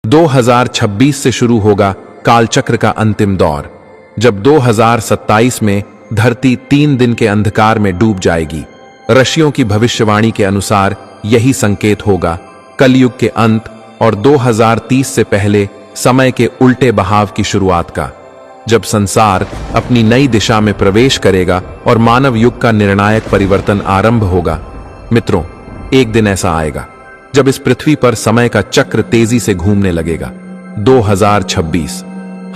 2026 से शुरू होगा कालचक्र का अंतिम दौर, जब 2027 में धरती 3 दिन के अंधकार में डूब जाएगी। ऋषियों की भविष्यवाणी के अनुसार यही संकेत होगा कलयुग के अंत और 2030 से पहले समय के उल्टे बहाव की शुरुआत का, जब संसार अपनी नई दिशा में प्रवेश करेगा और मानव युग का निर्णायक परिवर्तन आरंभ होगा। मित्रों, एक दिन ऐसा आएगा जब इस पृथ्वी पर समय का चक्र तेजी से घूमने लगेगा। 2026,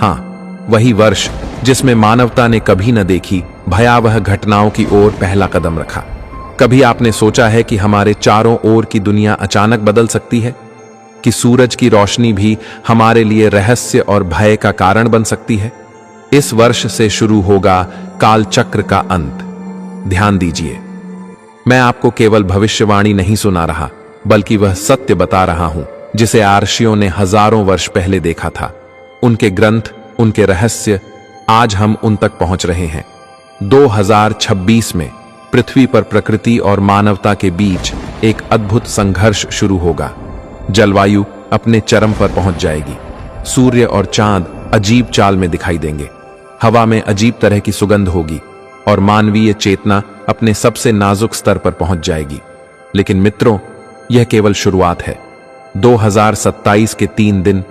हाँ, वही वर्ष जिसमें मानवता ने कभी न देखी भयावह घटनाओं की ओर पहला कदम रखा। कभी आपने सोचा है कि हमारे चारों ओर की दुनिया अचानक बदल सकती है, कि सूरज की रोशनी भी हमारे लिए रहस्य और भय का कारण बन सकती है? इस वर्ष से शुरू होगा कालचक्र का अंत। ध्यान दीजिए, मैं आपको केवल भविष्यवाणी नहीं सुना रहा, बल्कि वह सत्य बता रहा हूं जिसे आर्षियों ने हजारों वर्ष पहले देखा था। उनके ग्रंथ, उनके रहस्य, आज हम उन तक पहुंच रहे हैं। 2026 में पृथ्वी पर प्रकृति और मानवता के बीच एक अद्भुत संघर्ष शुरू होगा। जलवायु अपने चरम पर पहुंच जाएगी। सूर्य और चांद अजीब चाल में दिखाई देंगे। हवा में अजीब तरह की सुगंध होगी और मानवीय चेतना अपने सबसे नाजुक स्तर पर पहुंच जाएगी। लेकिन मित्रों, यह केवल शुरुआत है। 2027 के 3 दिन,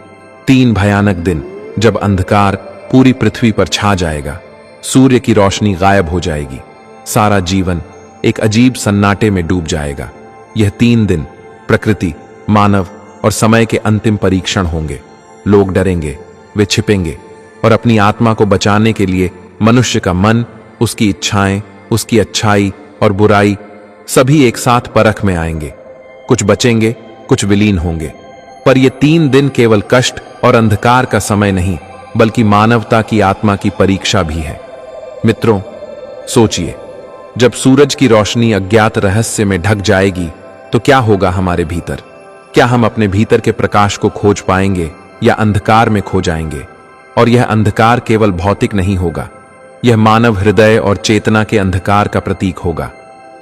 3 भयानक दिन, जब अंधकार पूरी पृथ्वी पर छा जाएगा, सूर्य की रोशनी गायब हो जाएगी, सारा जीवन एक अजीब सन्नाटे में डूब जाएगा। यह 3 दिन प्रकृति, मानव और समय के अंतिम परीक्षण होंगे। लोग डरेंगे, वे छिपेंगे और अपनी आत्मा को बचाने के लिए मनुष्य का मन, उसकी इच्छाएं, उसकी अच्छाई और बुराई सभी एक साथ परख में आएंगे। कुछ बचेंगे, कुछ विलीन होंगे। पर ये 3 दिन केवल कष्ट और अंधकार का समय नहीं, बल्कि मानवता की आत्मा की परीक्षा भी है। मित्रों, सोचिए, जब सूरज की रोशनी अज्ञात रहस्य में ढक जाएगी तो क्या होगा हमारे भीतर? क्या हम अपने भीतर के प्रकाश को खोज पाएंगे या अंधकार में खो जाएंगे? और यह अंधकार केवल भौतिक नहीं होगा, यह मानव हृदय और चेतना के अंधकार का प्रतीक होगा।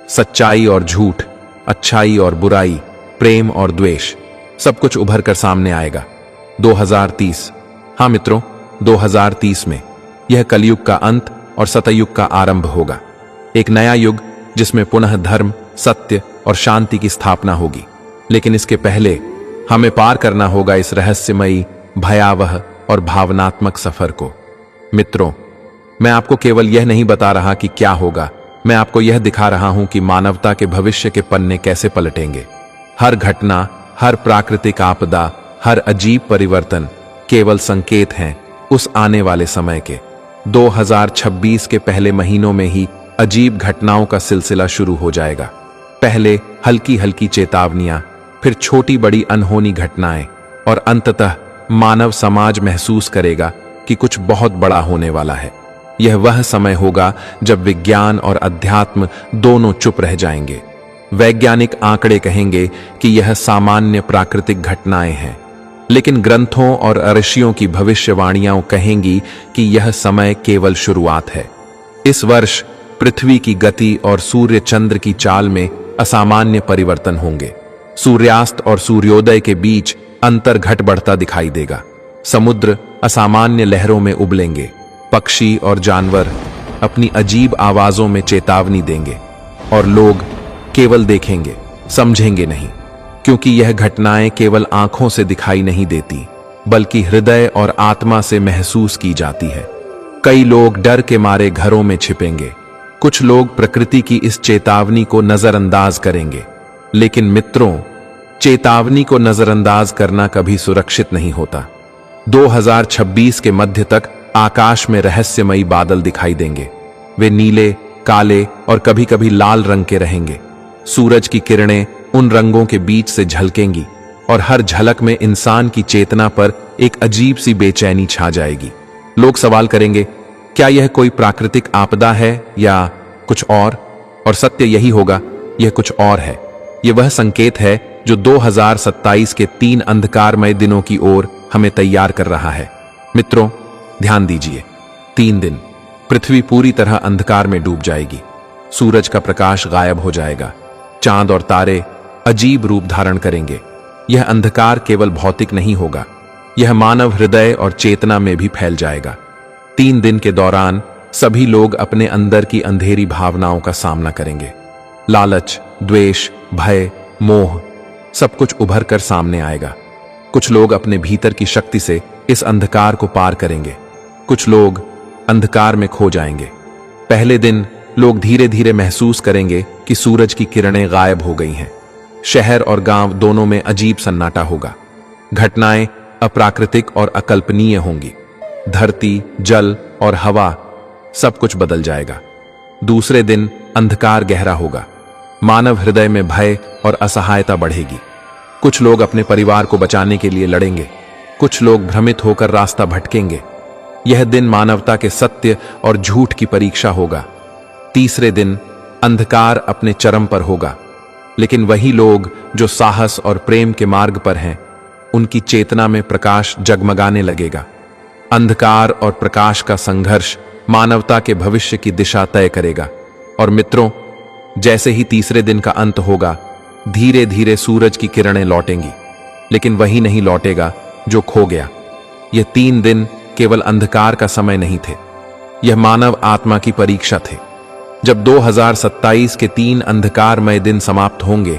सच्चाई और झूठ, अच्छाई और बुराई, प्रेम और द्वेष, सब कुछ उभर कर सामने आएगा। 2030, हाँ मित्रों, 2030 में यह कलयुग का अंत और सतयुग का आरंभ होगा। एक नया युग जिसमें पुनः धर्म, सत्य और शांति की स्थापना होगी। लेकिन इसके पहले हमें पार करना होगा इस रहस्यमयी, भयावह और भावनात्मक सफर को। मित्रों, मैं आपको केवल यह नहीं बता रहा कि क्या होगा, मैं आपको यह दिखा रहा हूं कि मानवता के भविष्य के पन्ने कैसे पलटेंगे। हर घटना, हर प्राकृतिक आपदा, हर अजीब परिवर्तन केवल संकेत हैं उस आने वाले समय के। 2026 के पहले महीनों में ही अजीब घटनाओं का सिलसिला शुरू हो जाएगा। पहले हल्की हल्की चेतावनियां, फिर छोटी बड़ी अनहोनी घटनाएं और अंततः मानव समाज महसूस करेगा कि कुछ बहुत बड़ा होने वाला है। यह वह समय होगा जब विज्ञान और अध्यात्म दोनों चुप रह जाएंगे। वैज्ञानिक आंकड़े कहेंगे कि यह सामान्य प्राकृतिक घटनाएं हैं, लेकिन ग्रंथों और ऋषियों की भविष्यवाणियां कहेंगी कि यह समय केवल शुरुआत है। इस वर्ष पृथ्वी की गति और सूर्य चंद्र की चाल में असामान्य परिवर्तन होंगे। सूर्यास्त और सूर्योदय के बीच अंतर घट बढ़ता दिखाई देगा। समुद्र असामान्य लहरों में उबलेंगे। पक्षी और जानवर अपनी अजीब आवाजों में चेतावनी देंगे और लोग केवल देखेंगे, समझेंगे नहीं, क्योंकि यह घटनाएं केवल आंखों से दिखाई नहीं देती, बल्कि हृदय और आत्मा से महसूस की जाती है। कई लोग डर के मारे घरों में छिपेंगे। कुछ लोग प्रकृति की इस चेतावनी को नजरअंदाज करेंगे। लेकिन मित्रों, चेतावनी को नजरअंदाज करना कभी सुरक्षित नहीं होता। 2026 के मध्य तक आकाश में रहस्यमयी बादल दिखाई देंगे। वे नीले, काले और कभी-कभी लाल रंग के रहेंगे। सूरज की किरणें उन रंगों के बीच से झलकेंगी और हर झलक में इंसान की चेतना पर एक अजीब सी बेचैनी छा जाएगी। लोग सवाल करेंगे, क्या यह कोई प्राकृतिक आपदा है या कुछ और? और सत्य यही होगा, यह कुछ और है। यह वह संकेत है जो 2027 के 3 अंधकारमय दिनों की ओर हमें तैयार कर रहा है। मित्रों, ध्यान दीजिए, 3 दिन पृथ्वी पूरी तरह अंधकार में डूब जाएगी। सूरज का प्रकाश गायब हो जाएगा। चांद और तारे अजीब रूप धारण करेंगे। यह अंधकार केवल भौतिक नहीं होगा, यह मानव हृदय और चेतना में भी फैल जाएगा। 3 दिन के दौरान सभी लोग अपने अंदर की अंधेरी भावनाओं का सामना करेंगे। लालच, द्वेष, भय, मोह, सब कुछ उभर कर सामने आएगा। कुछ लोग अपने भीतर की शक्ति से इस अंधकार को पार करेंगे, कुछ लोग अंधकार में खो जाएंगे। पहले दिन लोग धीरे धीरे महसूस करेंगे कि सूरज की किरणें गायब हो गई हैं। शहर और गांव दोनों में अजीब सन्नाटा होगा। घटनाएं अप्राकृतिक और अकल्पनीय होंगी। धरती, जल और हवा सब कुछ बदल जाएगा। दूसरे दिन अंधकार गहरा होगा। मानव हृदय में भय और असहायता बढ़ेगी। कुछ लोग अपने परिवार को बचाने के लिए लड़ेंगे, कुछ लोग भ्रमित होकर रास्ता भटकेंगे। यह दिन मानवता के सत्य और झूठ की परीक्षा होगा। तीसरे दिन अंधकार अपने चरम पर होगा, लेकिन वही लोग जो साहस और प्रेम के मार्ग पर हैं, उनकी चेतना में प्रकाश जगमगाने लगेगा। अंधकार और प्रकाश का संघर्ष मानवता के भविष्य की दिशा तय करेगा। और मित्रों, जैसे ही तीसरे दिन का अंत होगा, धीरे धीरे सूरज की किरणें लौटेंगी, लेकिन वही नहीं लौटेगा जो खो गया। ये 3 दिन केवल अंधकार का समय नहीं थे, यह मानव आत्मा की परीक्षा थे। जब 2027 के 3 अंधकारमय दिन समाप्त होंगे,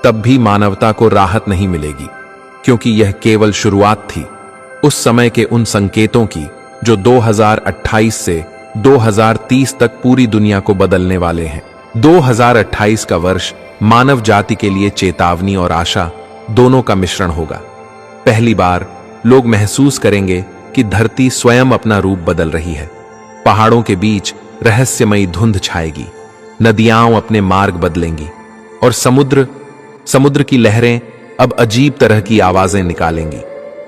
तब भी मानवता को राहत नहीं मिलेगी, क्योंकि यह केवल शुरुआत थी उस समय के उन संकेतों की जो 2028 से 2030 तक पूरी दुनिया को बदलने वाले हैं। 2028 का वर्ष मानव जाति के लिए चेतावनी और आशा दोनों का मिश्रण होगा। पहली बार लोग महसूस करेंगे कि धरती स्वयं अपना रूप बदल रही है। पहाड़ों के बीच रहस्यमयी धुंध छाएगी, नदियां अपने मार्ग बदलेंगी और समुद्र की लहरें अब अजीब तरह की आवाजें निकालेंगी,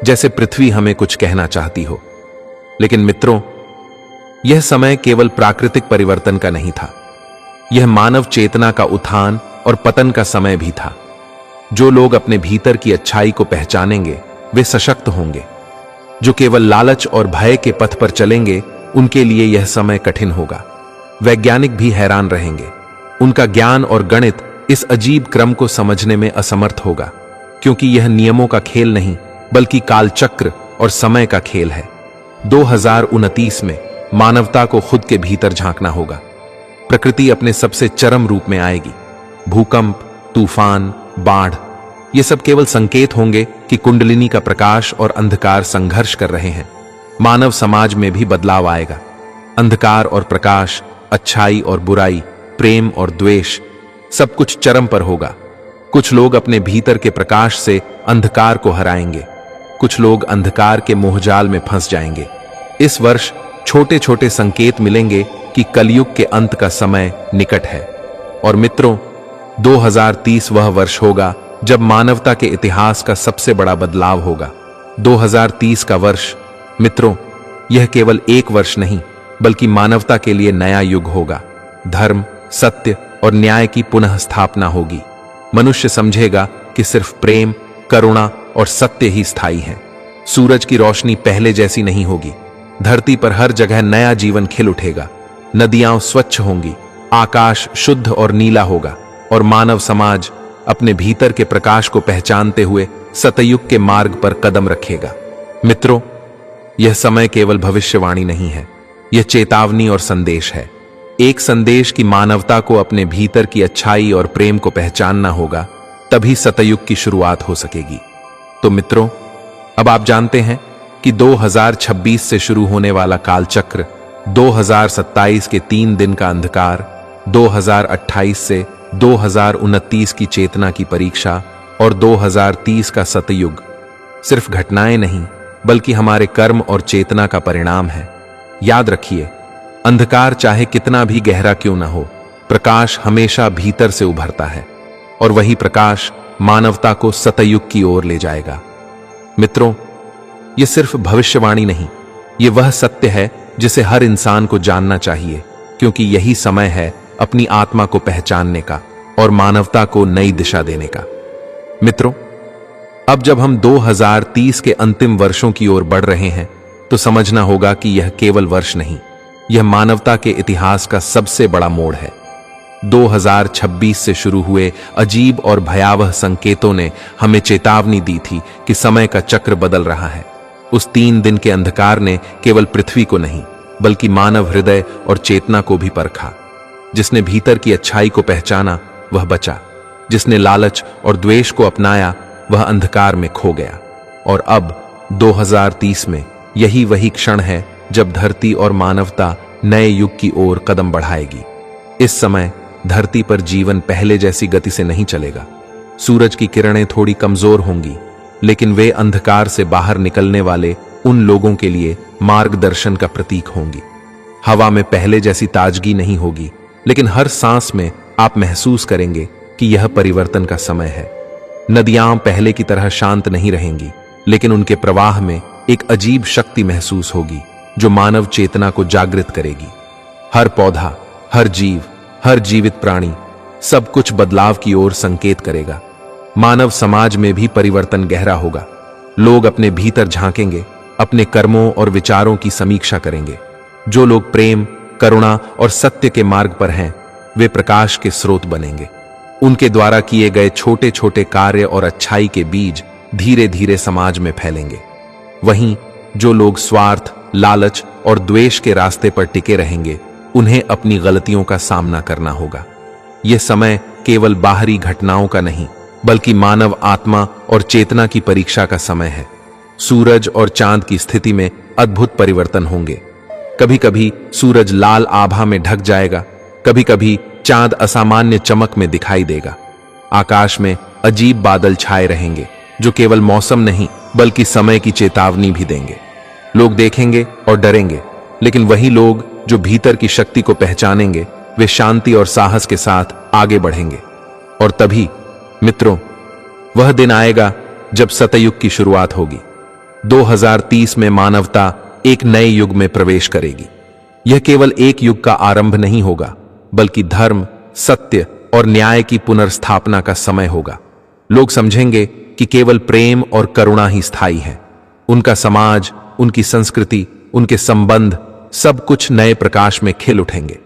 जैसे पृथ्वी हमें कुछ कहना चाहती हो। लेकिन मित्रों, यह समय केवल प्राकृतिक परिवर्तन का नहीं था, यह मानव चेतना का उत्थान और पतन का समय भी था। जो लोग अपने भीतर की अच्छाई को पहचानेंगे, वे सशक्त होंगे। जो केवल लालच और भय के पथ पर चलेंगे, उनके लिए यह समय कठिन होगा। वैज्ञानिक भी हैरान रहेंगे। उनका ज्ञान और गणित इस अजीब क्रम को समझने में असमर्थ होगा, क्योंकि यह नियमों का खेल नहीं, बल्कि कालचक्र और समय का खेल है। 2029 में मानवता को खुद के भीतर झांकना होगा। प्रकृति अपने सबसे चरम रूप में आएगी। भूकंप, तूफान, बाढ़, ये सब केवल संकेत होंगे कि कुंडलिनी का प्रकाश और अंधकार संघर्ष कर रहे हैं। मानव समाज में भी बदलाव आएगा। अंधकार और प्रकाश, अच्छाई और बुराई, प्रेम और द्वेष, सब कुछ चरम पर होगा। कुछ लोग अपने भीतर के प्रकाश से अंधकार को हराएंगे, कुछ लोग अंधकार के मोहजाल में फंस जाएंगे। इस वर्ष छोटे छोटे संकेत मिलेंगे कि कलयुग के अंत का समय निकट है। और मित्रों, 2030 वह वर्ष होगा जब मानवता के इतिहास का सबसे बड़ा बदलाव होगा। 2030 का वर्ष, मित्रों, यह केवल एक वर्ष नहीं, बल्कि मानवता के लिए नया युग होगा। धर्म, सत्य और न्याय की पुनः स्थापना होगी। मनुष्य समझेगा कि सिर्फ प्रेम, करुणा और सत्य ही स्थायी है। सूरज की रोशनी पहले जैसी नहीं होगी। धरती पर हर जगह नया जीवन खिल उठेगा। नदियां स्वच्छ होंगी, आकाश शुद्ध और नीला होगा, और मानव समाज अपने भीतर के प्रकाश को पहचानते हुए सतयुग के मार्ग पर कदम रखेगा। मित्रों, यह समय केवल भविष्यवाणी नहीं है, यह चेतावनी और संदेश है। एक संदेश कि मानवता को अपने भीतर की अच्छाई और प्रेम को पहचानना होगा, तभी सतयुग की शुरुआत हो सकेगी। तो मित्रों, अब आप जानते हैं कि 2026 से शुरू होने वाला कालचक्र, 2027 के 3 दिन का अंधकार, 2028 से 2029 की चेतना की परीक्षा और 2030 का सतयुग सिर्फ घटनाएं नहीं, बल्कि हमारे कर्म और चेतना का परिणाम है। याद रखिए, अंधकार चाहे कितना भी गहरा क्यों ना हो, प्रकाश हमेशा भीतर से उभरता है, और वही प्रकाश मानवता को सतयुग की ओर ले जाएगा। मित्रों, यह सिर्फ भविष्यवाणी नहीं, यह वह सत्य है जिसे हर इंसान को जानना चाहिए, क्योंकि यही समय है अपनी आत्मा को पहचानने का और मानवता को नई दिशा देने का। मित्रों, अब जब हम 2030 के अंतिम वर्षों की ओर बढ़ रहे हैं, तो समझना होगा कि यह केवल वर्ष नहीं, यह मानवता के इतिहास का सबसे बड़ा मोड़ है। 2026 से शुरू हुए अजीब और भयावह संकेतों ने हमें चेतावनी दी थी कि समय का चक्र बदल रहा है। उस 3 दिन के अंधकार ने केवल पृथ्वी को नहीं बल्कि मानव हृदय और चेतना को भी परखा। जिसने भीतर की अच्छाई को पहचाना वह बचा, जिसने लालच और द्वेष को अपनाया वह अंधकार में खो गया। और अब 2030 में यही वही क्षण है जब धरती और मानवता नए युग की ओर कदम बढ़ाएगी। इस समय धरती पर जीवन पहले जैसी गति से नहीं चलेगा। सूरज की किरणें थोड़ी कमजोर होंगी, लेकिन वे अंधकार से बाहर निकलने वाले उन लोगों के लिए मार्गदर्शन का प्रतीक होंगी। हवा में पहले जैसी ताजगी नहीं होगी, लेकिन हर सांस में आप महसूस करेंगे कि यह परिवर्तन का समय है। नदियां पहले की तरह शांत नहीं रहेंगी, लेकिन उनके प्रवाह में एक अजीब शक्ति महसूस होगी जो मानव चेतना को जागृत करेगी। हर पौधा, हर जीव, हर जीवित प्राणी, सब कुछ बदलाव की ओर संकेत करेगा। मानव समाज में भी परिवर्तन गहरा होगा। लोग अपने भीतर झांकेंगे, अपने कर्मों और विचारों की समीक्षा करेंगे। जो लोग प्रेम, करुणा और सत्य के मार्ग पर हैं, वे प्रकाश के स्रोत बनेंगे। उनके द्वारा किए गए छोटे छोटे कार्य और अच्छाई के बीज धीरे धीरे समाज में फैलेंगे। वहीं जो लोग स्वार्थ, लालच और द्वेष के रास्ते पर टिके रहेंगे, उन्हें अपनी गलतियों का सामना करना होगा। यह समय केवल बाहरी घटनाओं का नहीं बल्कि मानव आत्मा और चेतना की परीक्षा का समय है। सूरज और चांद की स्थिति में अद्भुत परिवर्तन होंगे। कभी कभी सूरज लाल आभा में ढक जाएगा, कभी कभी चांद असामान्य चमक में दिखाई देगा। आकाश में अजीब बादल छाए रहेंगे जो केवल मौसम नहीं बल्कि समय की चेतावनी भी देंगे। लोग देखेंगे और डरेंगे, लेकिन वही लोग जो भीतर की शक्ति को पहचानेंगे वे शांति और साहस के साथ आगे बढ़ेंगे। और तभी मित्रों, वह दिन आएगा जब सतयुग की शुरुआत होगी। 2030 में मानवता एक नए युग में प्रवेश करेगी। यह केवल एक युग का आरंभ नहीं होगा बल्कि धर्म, सत्य और न्याय की पुनर्स्थापना का समय होगा। लोग समझेंगे कि केवल प्रेम और करुणा ही स्थायी है। उनका समाज, उनकी संस्कृति, उनके संबंध, सब कुछ नए प्रकाश में खिल उठेंगे।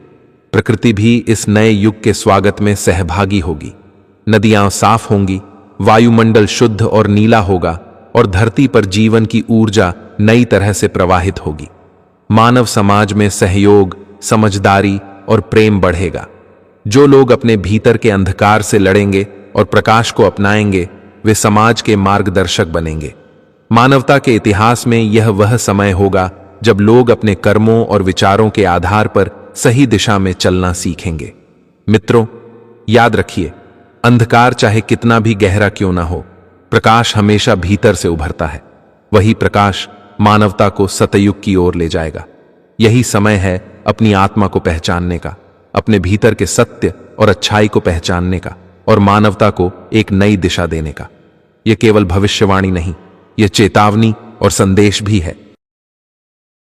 प्रकृति भी इस नए युग के स्वागत में सहभागी होगी। नदियां साफ होंगी, वायुमंडल शुद्ध और नीला होगा और धरती पर जीवन की ऊर्जा नई तरह से प्रवाहित होगी। मानव समाज में सहयोग, समझदारी और प्रेम बढ़ेगा। जो लोग अपने भीतर के अंधकार से लड़ेंगे और प्रकाश को अपनाएंगे, वे समाज के मार्गदर्शक बनेंगे। मानवता के इतिहास में यह वह समय होगा जब लोग अपने कर्मों और विचारों के आधार पर सही दिशा में चलना सीखेंगे। मित्रों, याद रखिए, अंधकार चाहे कितना भी गहरा क्यों ना हो, प्रकाश हमेशा भीतर से उभरता है। वही प्रकाश मानवता को सतयुग की ओर ले जाएगा। यही समय है अपनी आत्मा को पहचानने का, अपने भीतर के सत्य और अच्छाई को पहचानने का और मानवता को एक नई दिशा देने का। यह केवल भविष्यवाणी नहीं, यह चेतावनी और संदेश भी है।